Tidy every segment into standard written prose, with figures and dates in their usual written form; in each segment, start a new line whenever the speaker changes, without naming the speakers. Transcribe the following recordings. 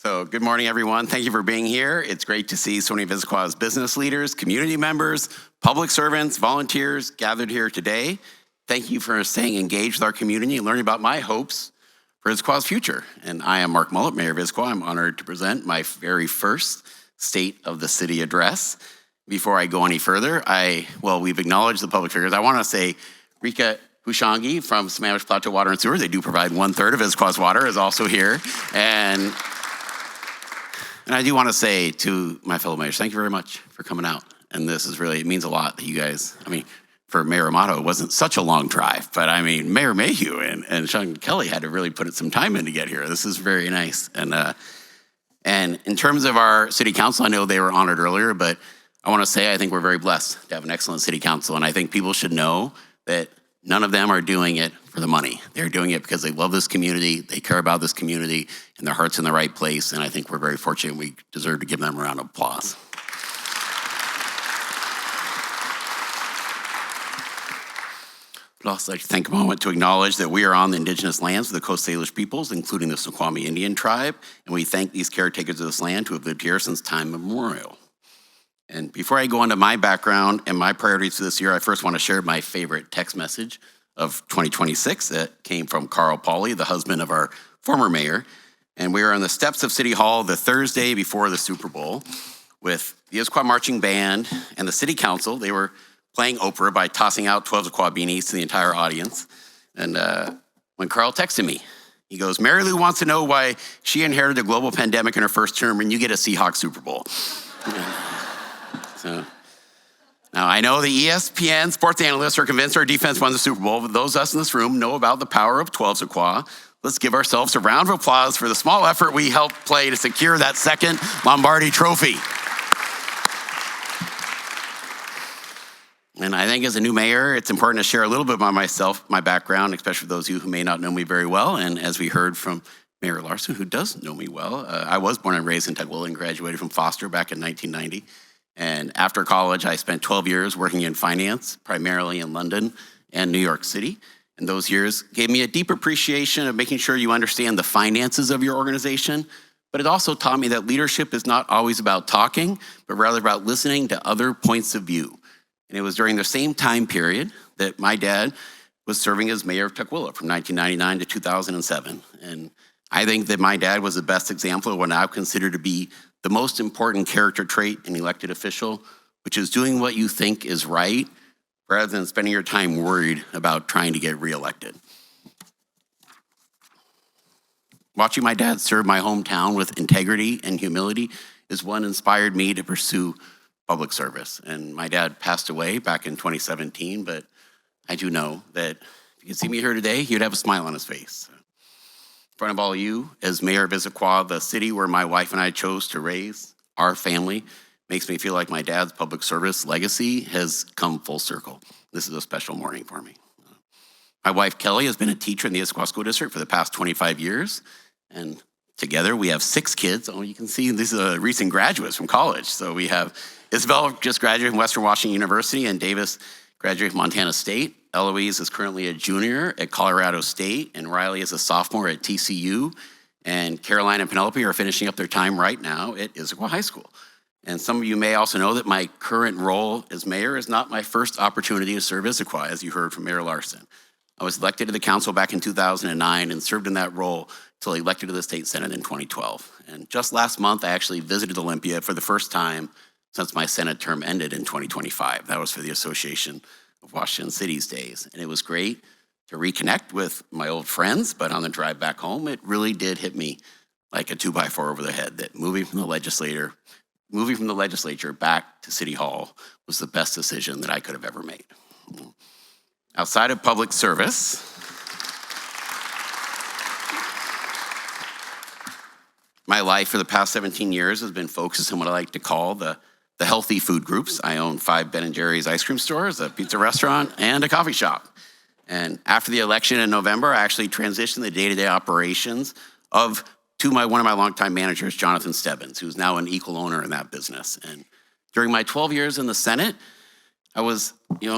So good morning, everyone. Thank you for being here. It's great to see so many of Issaquah's business leaders, community members, public servants, volunteers gathered here today. Thank you for staying engaged with our community and learning about my hopes for Issaquah's future. And I am Mark Mullet, Mayor of Issaquah. I'm honored to present my very first State of the City address. Before I go any further, we've acknowledged the public figures. I want to say Rika Hushangi from Sammamish Plateau Water and Sewer, they do provide 1/3 of Issaquah's water, is also here. And I do want to say to my fellow mayors, thank you very much for coming out. And this is really, it means a lot that you guys, for Mayor Amato, it wasn't such a long drive, but Mayor Mayhew and Sean Kelly had to really put some time in to get here. This is very nice. And in terms of our city council, I know they were honored earlier, but I want to say I think we're very blessed to have an excellent city council. And I think people should know that none of them are doing it for the money. They're doing it because they love this community, they care about this community, and their heart's in the right place. And I think we're very fortunate. We deserve to give them a round of applause. I'd also like to take a moment to acknowledge that we are on the indigenous lands of the Coast Salish peoples, including the Snoqualmie Indian tribe, and we thank these caretakers of this land who have lived here since time immemorial. And before I go into my background and my priorities for this year, I first want to share my favorite text message of 2026 that came from Carl Pauley, the husband of our former mayor. And we were on the steps of City Hall the Thursday before the Super Bowl with the Issaquah Marching Band and the City Council. They were playing Oprah by tossing out 12 Issaquah beanies to the entire audience. And when Carl texted me, he goes, Mary Lou wants to know why she inherited a global pandemic in her first term and you get a Seahawks Super Bowl. So, now, I know the ESPN sports analysts are convinced our defense won the Super Bowl, but those of us in this room know about the power of 12 Issaquah. Let's give ourselves a round of applause for the small effort we helped play to secure that second Lombardi trophy. And I think as a new mayor, it's important to share a little bit about myself, my background, especially for those of you who may not know me very well. And as we heard from Mayor Larson, who does know me well, I was born and raised in Tukwila and graduated from Foster back in 1990. And after college, I spent 12 years working in finance, primarily in London and New York City. And those years gave me a deep appreciation of making sure you understand the finances of your organization. But it also taught me that leadership is not always about talking, but rather about listening to other points of view. And it was during the same time period that my dad was serving as mayor of Tukwila from 1999 to 2007. And I think that my dad was the best example of what I consider to be the most important character trait in an elected official, which is doing what you think is right rather than spending your time worried about trying to get reelected. Watching my dad serve my hometown with integrity and humility is what inspired me to pursue public service. And my dad passed away back in 2017, but I do know that if you could see me here today, he would have a smile on his face. In front of all of you, as mayor of Issaquah, the city where my wife and I chose to raise our family, makes me feel like my dad's public service legacy has come full circle. This is a special morning for me. My wife, Kelly, has been a teacher in the Issaquah School District for the past 25 years, and together we have 6 kids. Oh, you can see these are recent graduates from college. So we have Isabel just graduated from Western Washington University, and Davis graduated from Montana State. Eloise is currently a junior at Colorado State, and Riley is a sophomore at TCU, and Caroline and Penelope are finishing up their time right now at Issaquah High School. And some of you may also know that my current role as mayor is not my first opportunity to serve Issaquah, as you heard from Mayor Larson. I was elected to the council back in 2009 and served in that role until elected to the state senate in 2012. And just last month, I actually visited Olympia for the first time since my senate term ended in 2025. That was for the Association of Washington Cities Days. And it was great to reconnect with my old friends, but on the drive back home, it really did hit me like a 2x4 over the head that moving from the legislature back to City Hall was the best decision that I could have ever made. Outside of public service, my life for the past 17 years has been focused on what I like to call the healthy food groups. I own 5 Ben & Jerry's ice cream stores, a pizza restaurant, and a coffee shop. And after the election in November, I actually transitioned the day-to-day operations to one of my longtime managers, Jonathan Stebbins, who's now an equal owner in that business. And during my 12 years in the Senate, I was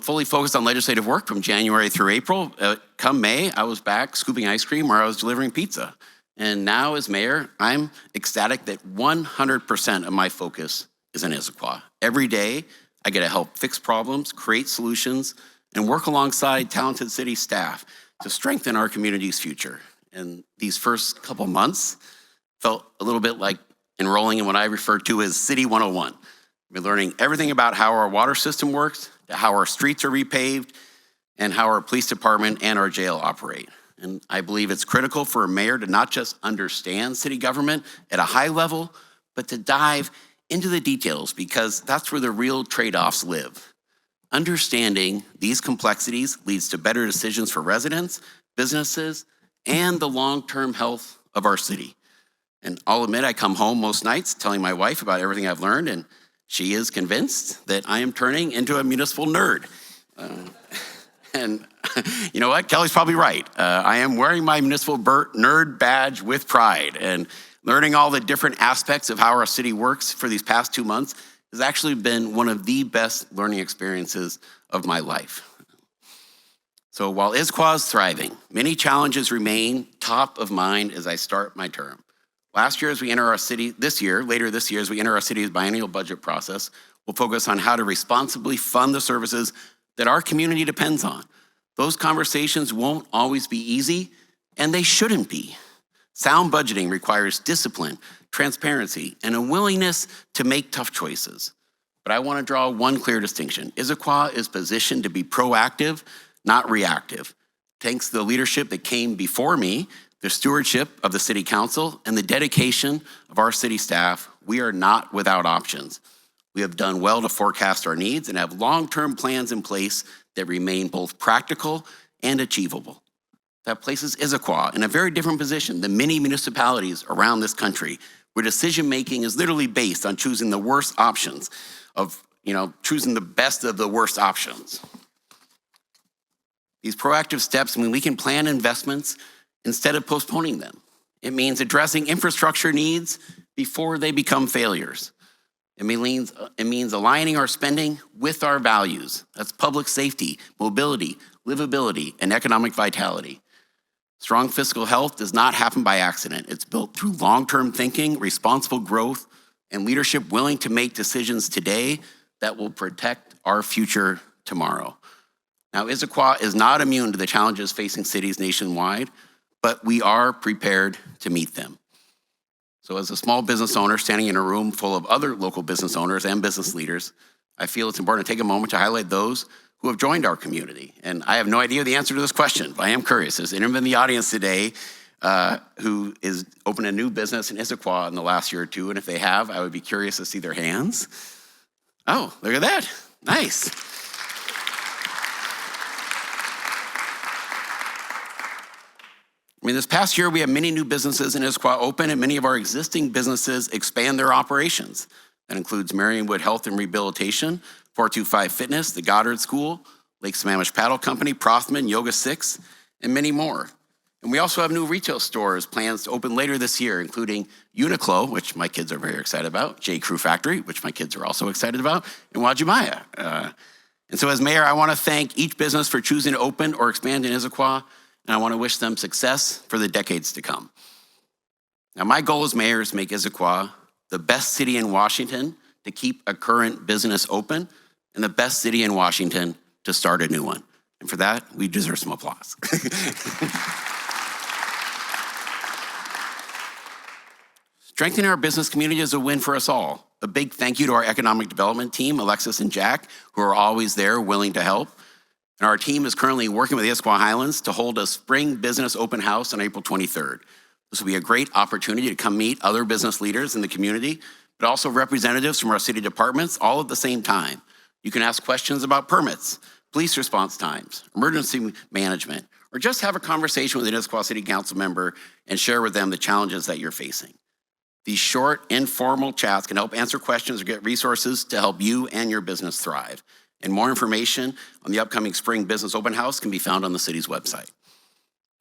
fully focused on legislative work from January through April. Come May, I was back scooping ice cream or I was delivering pizza. And now as mayor, I'm ecstatic that 100% of my focus is in Issaquah. Every day, I get to help fix problems, create solutions, and work alongside talented city staff to strengthen our community's future. And these first couple months felt a little bit like enrolling in what I refer to as City 101. I've been learning everything about how our water system works, to how our streets are repaved, and how our police department and our jail operate. And I believe it's critical for a mayor to not just understand city government at a high level, but to dive into the details, because that's where the real trade-offs live. Understanding these complexities leads to better decisions for residents, businesses, and the long-term health of our city. And I'll admit, I come home most nights telling my wife about everything I've learned, and she is convinced that I am turning into a municipal nerd. And you know what? Kelly's probably right. I am wearing my municipal nerd badge with pride, and learning all the different aspects of how our city works for these past 2 months has actually been one of the best learning experiences of my life. So while Issaquah is thriving, many challenges remain top of mind as I start my term. Later this year, as we enter our city's biennial budget process, we'll focus on how to responsibly fund the services that our community depends on. Those conversations won't always be easy, and they shouldn't be. Sound budgeting requires discipline, transparency, and a willingness to make tough choices. But I want to draw one clear distinction. Issaquah is positioned to be proactive, not reactive. Thanks to the leadership that came before me, the stewardship of the city council, and the dedication of our city staff, we are not without options. We have done well to forecast our needs and have long-term plans in place that remain both practical and achievable. That places Issaquah in a very different position than many municipalities around this country, where decision-making is literally based on choosing the worst options choosing the best of the worst options. These proactive steps mean we can plan investments instead of postponing them. It means addressing infrastructure needs before they become failures. It means aligning our spending with our values. That's public safety, mobility, livability, and economic vitality. Strong fiscal health does not happen by accident. It's built through long-term thinking, responsible growth, and leadership willing to make decisions today that will protect our future tomorrow. Now, Issaquah is not immune to the challenges facing cities nationwide, but we are prepared to meet them. So as a small business owner standing in a room full of other local business owners and business leaders, I feel it's important to take a moment to highlight those who have joined our community. And I have no idea the answer to this question, but I am curious. Is anyone in the audience today who is opened a new business in Issaquah in the last year or two? And if they have, I would be curious to see their hands. Oh, look at that. Nice. This past year, we have many new businesses in Issaquah open, and many of our existing businesses expand their operations. That includes Marionwood Health and Rehabilitation, 425 Fitness, the Goddard School, Lake Sammamish Paddle Company, Prothman, Yoga 6, and many more. And we also have new retail stores plans to open later this year, including Uniqlo, which my kids are very excited about, J. Crew Factory, which my kids are also excited about, and Wajimaya. And so as mayor, I want to thank each business for choosing to open or expand in Issaquah, and I want to wish them success for the decades to come. Now, my goal as mayor is to make Issaquah the best city in Washington to keep a current business open, and the best city in Washington to start a new one. And for that, we deserve some applause. Strengthening our business community is a win for us all. A big thank you to our economic development team, Alexis and Jack, who are always there willing to help. And our team is currently working with the Issaquah Highlands to hold a spring business open house on April 23rd. This will be a great opportunity to come meet other business leaders in the community, but also representatives from our city departments all at the same time. You can ask questions about permits, police response times, emergency management, or just have a conversation with an Issaquah City Council member and share with them the challenges that you're facing. These short, informal chats can help answer questions or get resources to help you and your business thrive. And more information on the upcoming Spring Business Open House can be found on the city's website.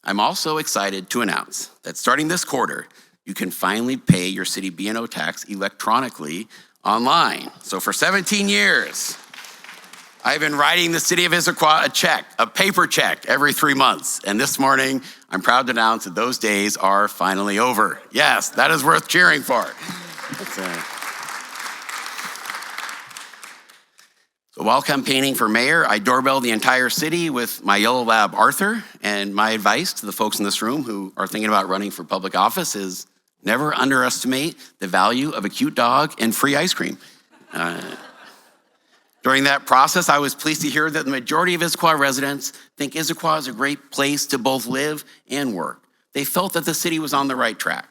I'm also excited to announce that starting this quarter, you can finally pay your city B&O tax electronically online. So for 17 years, I've been writing the City of Issaquah a check, a paper check, every 3 months. And this morning, I'm proud to announce that those days are finally over. Yes, that is worth cheering for. So while campaigning for mayor, I doorbelled the entire city with my yellow lab, Arthur. And my advice to the folks in this room who are thinking about running for public office is never underestimate the value of a cute dog and free ice cream. During that process, I was pleased to hear that the majority of Issaquah residents think Issaquah is a great place to both live and work. They felt that the city was on the right track.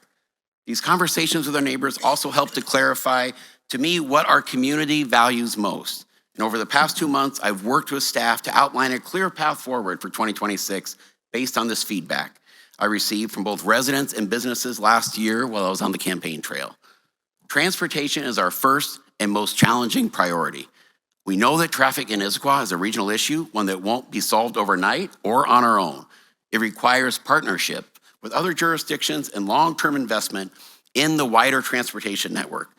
These conversations with our neighbors also helped to clarify to me what our community values most. And over the past 2 months, I've worked with staff to outline a clear path forward for 2026 based on this feedback I received from both residents and businesses last year while I was on the campaign trail. Transportation is our first and most challenging priority. We know that traffic in Issaquah is a regional issue, one that won't be solved overnight or on our own. It requires partnership with other jurisdictions and long-term investment in the wider transportation network.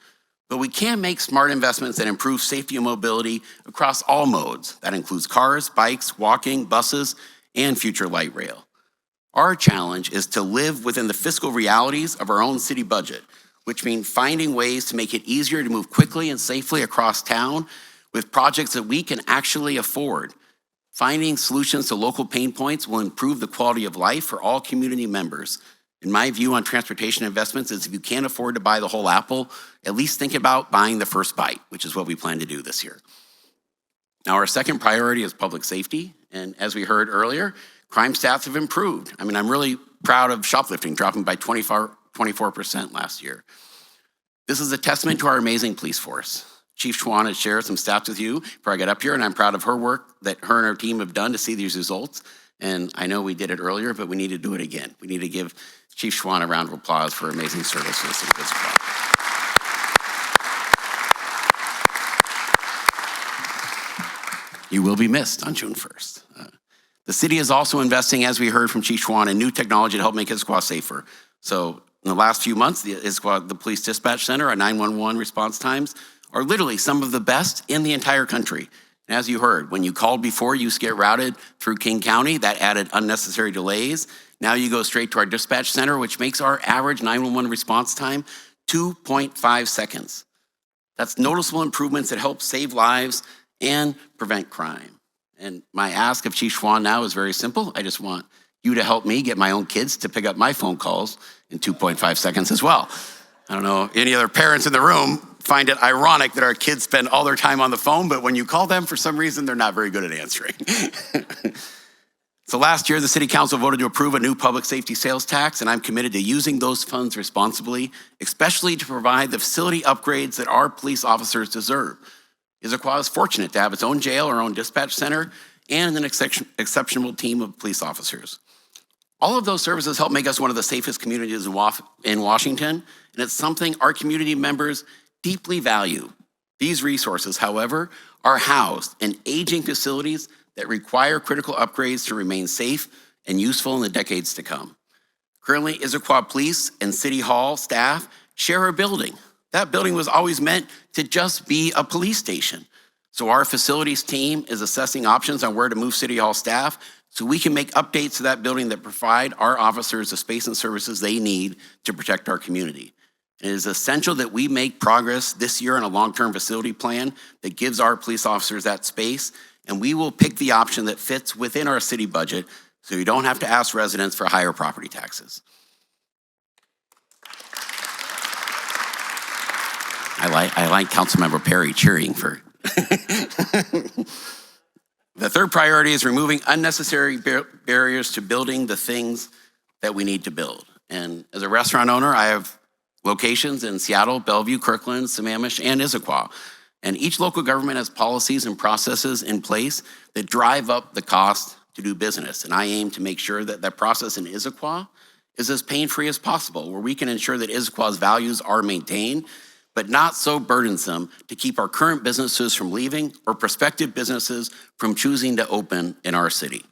But we can make smart investments that improve safety and mobility across all modes. That includes cars, bikes, walking, buses, and future light rail. Our challenge is to live within the fiscal realities of our own city budget, which means finding ways to make it easier to move quickly and safely across town with projects that we can actually afford. Finding solutions to local pain points will improve the quality of life for all community members. In my view on transportation investments is if you can't afford to buy the whole apple, at least think about buying the first bite, which is what we plan to do this year. Now, our second priority is public safety. And as we heard earlier, crime stats have improved. I mean, I'm really proud of shoplifting dropping by 24% last year. This is a testament to our amazing police force. Chief Schwan has shared some stats with you before I got up here, and I'm proud of her work that her and her team have done to see these results. And I know we did it earlier, but we need to do it again. We need to give Chief Schwan a round of applause for amazing service to the city of Issaquah. You will be missed on June 1st. The city is also investing, as we heard from Chief Schwan, in new technology to help make Issaquah safer. So in the last few months, the Police Dispatch Center, our 911 response times, are literally some of the best in the entire country. And as you heard, when you called before, you used to get routed through King County. That added unnecessary delays. Now you go straight to our dispatch center, which makes our average 911 response time 2.5 seconds. That's noticeable improvements that help save lives and prevent crime. And my ask of Chief Schwan now is very simple. I just want you to help me get my own kids to pick up my phone calls in 2.5 seconds as well. I don't know, any other parents in the room find it ironic that our kids spend all their time on the phone, but when you call them, for some reason, they're not very good at answering. So last year, the City Council voted to approve a new public safety sales tax, and I'm committed to using those funds responsibly, especially to provide the facility upgrades that our police officers deserve. Issaquah is fortunate to have its own jail, our own dispatch center, and an exceptional team of police officers. All of those services help make us one of the safest communities in Washington, and it's something our community members deeply value. These resources, however, are housed in aging facilities that require critical upgrades to remain safe and useful in the decades to come. Currently, Issaquah Police and City Hall staff share a building. That building was always meant to just be a police station. So our facilities team is assessing options on where to move City Hall staff so we can make updates to that building that provide our officers the space and services they need to protect our community. It is essential that we make progress this year on a long-term facility plan that gives our police officers that space, and we will pick the option that fits within our city budget so you don't have to ask residents for higher property taxes. I like Councilmember Perry cheering for. The third priority is removing unnecessary barriers to building the things that we need to build. And as a restaurant owner, I have locations in Seattle, Bellevue, Kirkland, Sammamish, and Issaquah. And each local government has policies and processes in place that drive up the cost to do business. And I aim to make sure that that process in Issaquah is as pain-free as possible, where we can ensure that Issaquah's values are maintained, but not so burdensome to keep our current businesses from leaving or prospective businesses from choosing to open in our city.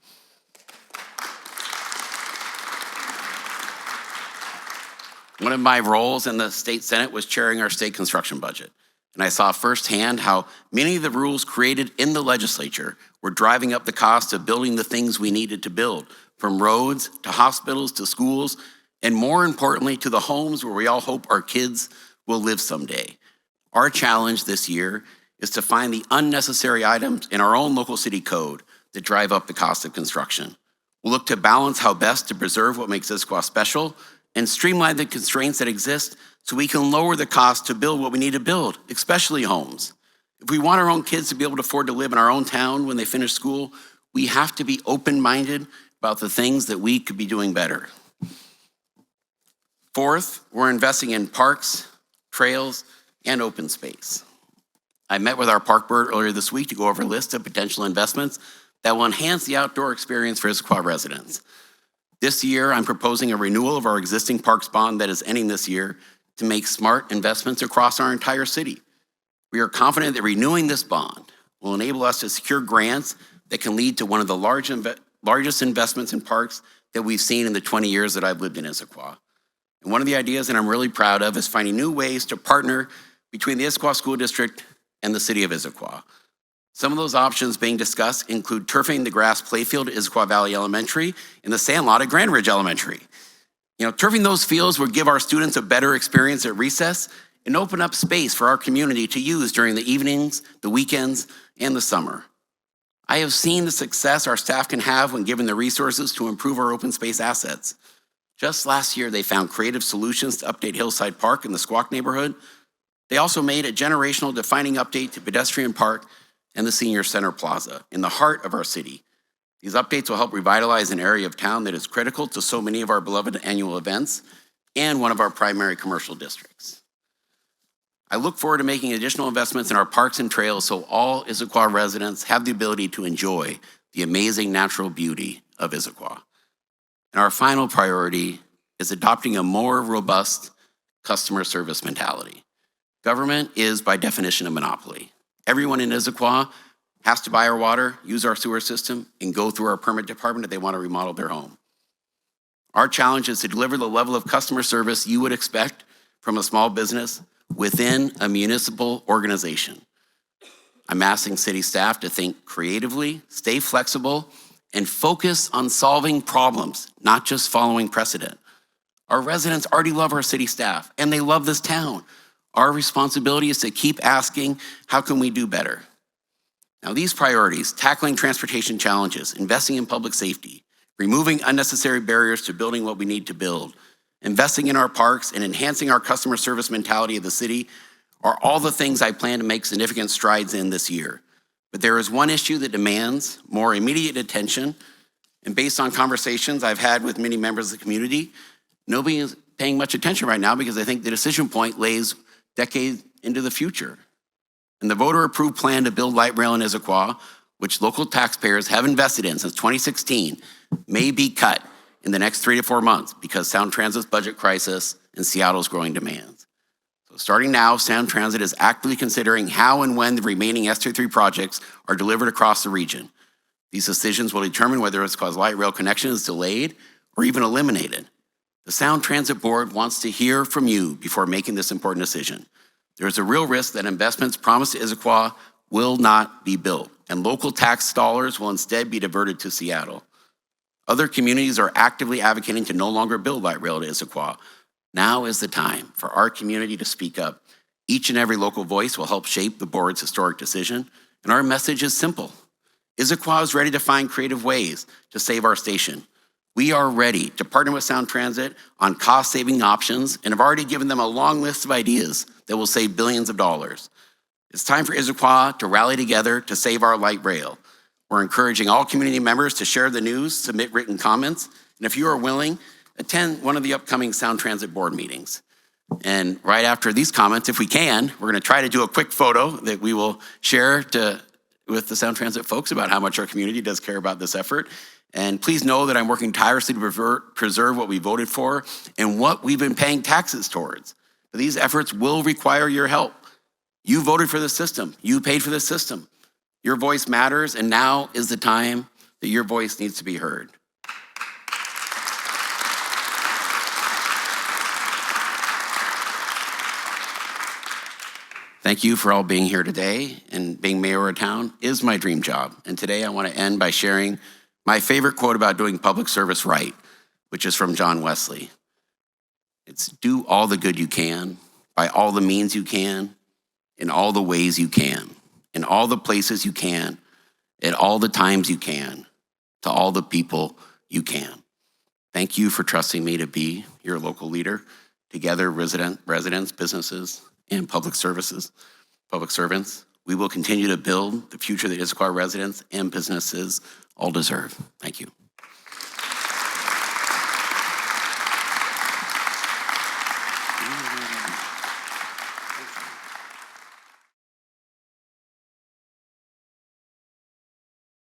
One of my roles in the state Senate was chairing our state construction budget. And I saw firsthand how many of the rules created in the legislature were driving up the cost of building the things we needed to build, from roads to hospitals to schools, and more importantly, to the homes where we all hope our kids will live someday. Our challenge this year is to find the unnecessary items in our own local city code that drive up the cost of construction. We'll look to balance how best to preserve what makes Issaquah special and streamline the constraints that exist so we can lower the cost to build what we need to build, especially homes. If we want our own kids to be able to afford to live in our own town when they finish school, we have to be open-minded about the things that we could be doing better. Fourth, we're investing in parks, trails, and open space. I met with our park board earlier this week to go over a list of potential investments that will enhance the outdoor experience for Issaquah residents. This year, I'm proposing a renewal of our existing parks bond that is ending this year to make smart investments across our entire city. We are confident that renewing this bond will enable us to secure grants that can lead to one of the largest investments in parks that we've seen in the 20 years that I've lived in Issaquah. And one of the ideas that I'm really proud of is finding new ways to partner between the Issaquah School District and the City of Issaquah. Some of those options being discussed include turfing the grass playfield at Issaquah Valley Elementary and the sand lot at Grand Ridge Elementary. Turfing those fields would give our students a better experience at recess and open up space for our community to use during the evenings, the weekends, and the summer. I have seen the success our staff can have when given the resources to improve our open space assets. Just last year, they found creative solutions to update Hillside Park in the Squawk neighborhood. They also made a generational defining update to Pedestrian Park and the Senior Center Plaza in the heart of our city. These updates will help revitalize an area of town that is critical to so many of our beloved annual events and one of our primary commercial districts. I look forward to making additional investments in our parks and trails so all Issaquah residents have the ability to enjoy the amazing natural beauty of Issaquah. And our final priority is adopting a more robust customer service mentality. Government is, by definition, a monopoly. Everyone in Issaquah has to buy our water, use our sewer system, and go through our permit department if they want to remodel their home. Our challenge is to deliver the level of customer service you would expect from a small business within a municipal organization. I'm asking city staff to think creatively, stay flexible, and focus on solving problems, not just following precedent. Our residents already love our city staff, and they love this town. Our responsibility is to keep asking, how can we do better? Now, these priorities, tackling transportation challenges, investing in public safety, removing unnecessary barriers to building what we need to build, investing in our parks, and enhancing our customer service mentality of the city are all the things I plan to make significant strides in this year. But there is one issue that demands more immediate attention, and based on conversations I've had with many members of the community, nobody is paying much attention right now because I think the decision point lays decades into the future. And the voter-approved plan to build light rail in Issaquah, which local taxpayers have invested in since 2016, may be cut in the next 3 to 4 months because Sound Transit's budget crisis and Seattle's growing demands. So starting now, Sound Transit is actively considering how and when the remaining S33 projects are delivered across the region. These decisions will determine whether Issaquah's light rail connection is delayed or even eliminated. The Sound Transit Board wants to hear from you before making this important decision. There is a real risk that investments promised to Issaquah will not be built, and local tax dollars will instead be diverted to Seattle. Other communities are actively advocating to no longer build light rail to Issaquah. Now is the time for our community to speak up. Each and every local voice will help shape the board's historic decision, and our message is simple. Issaquah is ready to find creative ways to save our station. We are ready to partner with Sound Transit on cost-saving options and have already given them a long list of ideas that will save billions of dollars. It's time for Issaquah to rally together to save our light rail. We're encouraging all community members to share the news, submit written comments, and if you are willing, attend one of the upcoming Sound Transit Board meetings. And right after these comments, if we can, we're gonna try to do a quick photo that we will share with the Sound Transit folks about how much our community does care about this effort. And please know that I'm working tirelessly to preserve what we voted for and what we've been paying taxes towards. But these efforts will require your help. You voted for this system. You paid for this system. Your voice matters, and now is the time that your voice needs to be heard. Thank you for all being here today, and being mayor of a town is my dream job. And today I want to end by sharing my favorite quote about doing public service right, which is from John Wesley. It's do all the good you can, by all the means you can, in all the ways you can, in all the places you can, at all the times you can, to all the people you can. Thank you for trusting me to be your local leader. Together, residents, businesses, and public servants, we will continue to build the future that Issaquah residents and businesses all deserve. Thank you.